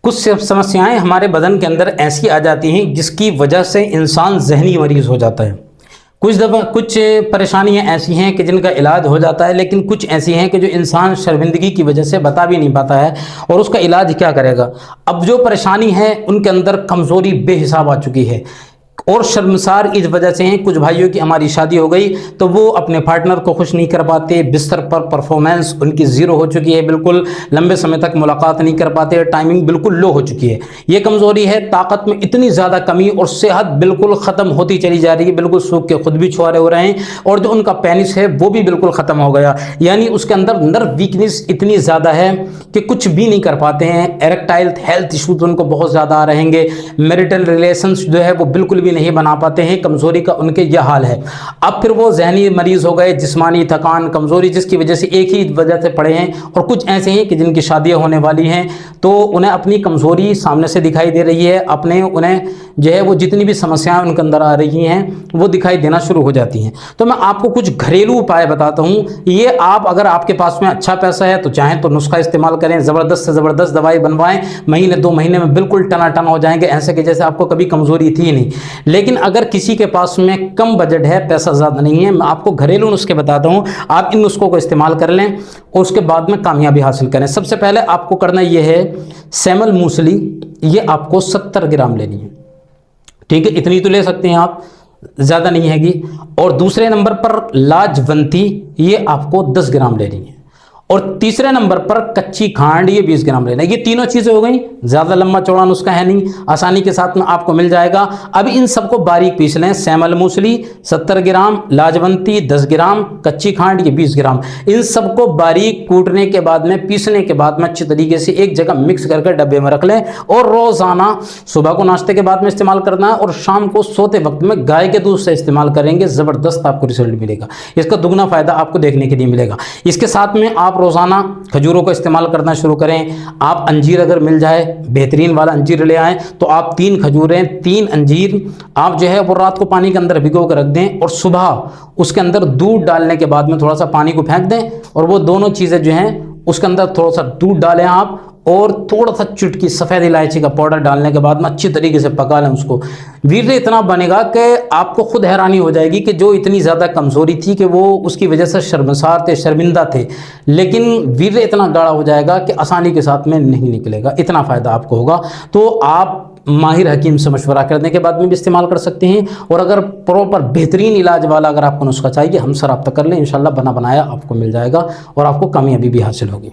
कुछ समस्याएं हमारे बदन के अंदर ऐसी आ जाती हैं जिसकी वजह से इंसान जहनी मरीज हो जाता है। कुछ परेशानियां ऐसी हैं कि जिनका इलाज हो जाता है, लेकिन कुछ ऐसी हैं कि जो इंसान शर्मिंदगी की वजह से बता भी नहीं पाता है और उसका इलाज क्या करेगा। अब जो परेशानी है उनके अंदर कमज़ोरी बेहिसाब आ चुकी है और शर्मसार इस वजह से हैं। कुछ भाइयों की हमारी शादी हो गई तो वो अपने पार्टनर को खुश नहीं कर पाते, बिस्तर पर परफॉर्मेंस उनकी ज़ीरो हो चुकी है, बिल्कुल लंबे समय तक मुलाकात नहीं कर पाते, टाइमिंग बिल्कुल लो हो चुकी है। ये कमज़ोरी है, ताकत में इतनी ज़्यादा कमी और सेहत बिल्कुल ख़त्म होती चली जा रही है, बिल्कुल सूख के खुद भी छुआरे हो रहे हैं और जो उनका पेनिस है वो भी बिल्कुल ख़त्म हो गया। यानी उसके अंदर नर्व वीकनेस इतनी ज़्यादा है कि कुछ भी नहीं कर पाते हैं। एरेक्टाइल हेल्थ इशूज़ उनको बहुत ज़्यादा आ रहेंगे, मैरिटल रिलेशंस जो है वो बिल्कुल भी नहीं बना पाते हैं। कमजोरी का उनके यह हाल है। अब फिर वो जहनी मरीज हो गए, जिस्मानी थकान, कमजोरी, जिसकी वजह से एक ही वजह से पड़े हैं। और कुछ ऐसे हैं कि जिनकी शादियां होने वाली हैं तो उन्हें अपनी कमजोरी सामने से दिखाई दे रही है, अपने उन्हें जो है वो जितनी भी समस्याएं उनके अंदर आ रही हैं वो दिखाई देना शुरू हो जाती हैं। तो मैं आपको कुछ घरेलू उपाय बताता हूँ। ये आप अगर आपके पास में अच्छा पैसा है तो चाहें तो नुस्खा इस्तेमाल करें, ज़बरदस्त से ज़बरदस्त दवाई बनवाएं, महीने 2 महीने में बिल्कुल टनाटन हो जाएंगे, ऐसे कि जैसे आपको कभी कमजोरी थी ही नहीं। लेकिन अगर किसी के पास में कम बजट है, पैसा ज़्यादा नहीं है, मैं आपको घरेलू नुस्खे बताता हूँ, आप इन नुस्खों को इस्तेमाल कर लें और उसके बाद में कामयाबी हासिल करें। सबसे पहले आपको करना यह है, सेमल मूसली ये आपको 70 ग्राम लेनी है, ठीक है, इतनी तो ले सकते हैं आप, ज़्यादा नहीं हैगी। और दूसरे नंबर पर लाजवंती ये आपको 10 ग्राम लेनी है। और तीसरे नंबर पर कच्ची खांड ये 20 ग्राम लेना है। ये तीनों चीज़ें हो गई, ज़्यादा लंबा चौड़ा नुस्खा है नहीं, आसानी के साथ में आपको मिल जाएगा। अब इन सबको बारीक पीस लें। सेमल मूसली 70 ग्राम, लाजवंती 10 ग्राम, कच्ची खांड ये 20 ग्राम, इन सबको बारीक कूटने के बाद में, पीसने के बाद में अच्छी तरीके से एक जगह मिक्स करके डब्बे में रख लें और रोज़ाना सुबह को नाश्ते के बाद में इस्तेमाल करना है और शाम को सोते वक्त में गाय के दूध से इस्तेमाल करेंगे, ज़बरदस्त आपको रिजल्ट मिलेगा। इसका दुगना फ़ायदा आपको देखने के लिए मिलेगा। इसके साथ में आप रोज़ाना खजूरों को इस्तेमाल करना शुरू करें। आप अंजीर अगर मिल जाए, बेहतरीन वाला अंजीर ले आएँ तो आप 3 खजूरें, 3 अंजीर आप जो है वो रात को पानी के अंदर भिगो कर रख दें और सुबह उसके अंदर दूध डालने के बाद में थोड़ा सा पानी को फेंक दें और वो दोनों चीज़ें जो हैं उसके अंदर थोड़ा सा दूध डालें आप और थोड़ा सा चुटकी सफ़ेद इलायची का पाउडर डालने के बाद में अच्छी तरीके से पका लें उसको। वीर्य इतना बनेगा कि आपको खुद हैरानी हो जाएगी कि जो इतनी ज़्यादा कमज़ोरी थी कि वो उसकी वजह से शर्मसार थे, शर्मिंदा थे, लेकिन वीर्य इतना गाढ़ा हो जाएगा कि आसानी के साथ में नहीं निकलेगा। इतना फ़ायदा आपको होगा। तो आप माहिर हकीम से मशवरा करने के बाद में भी इस्तेमाल कर सकते हैं। और अगर प्रॉपर बेहतरीन इलाज वाला अगर आपको नुस्खा चाहिए, हमसे रब्ता कर लें, इंशाल्लाह बना बनाया आपको मिल जाएगा और आपको कामयाबी भी हासिल होगी।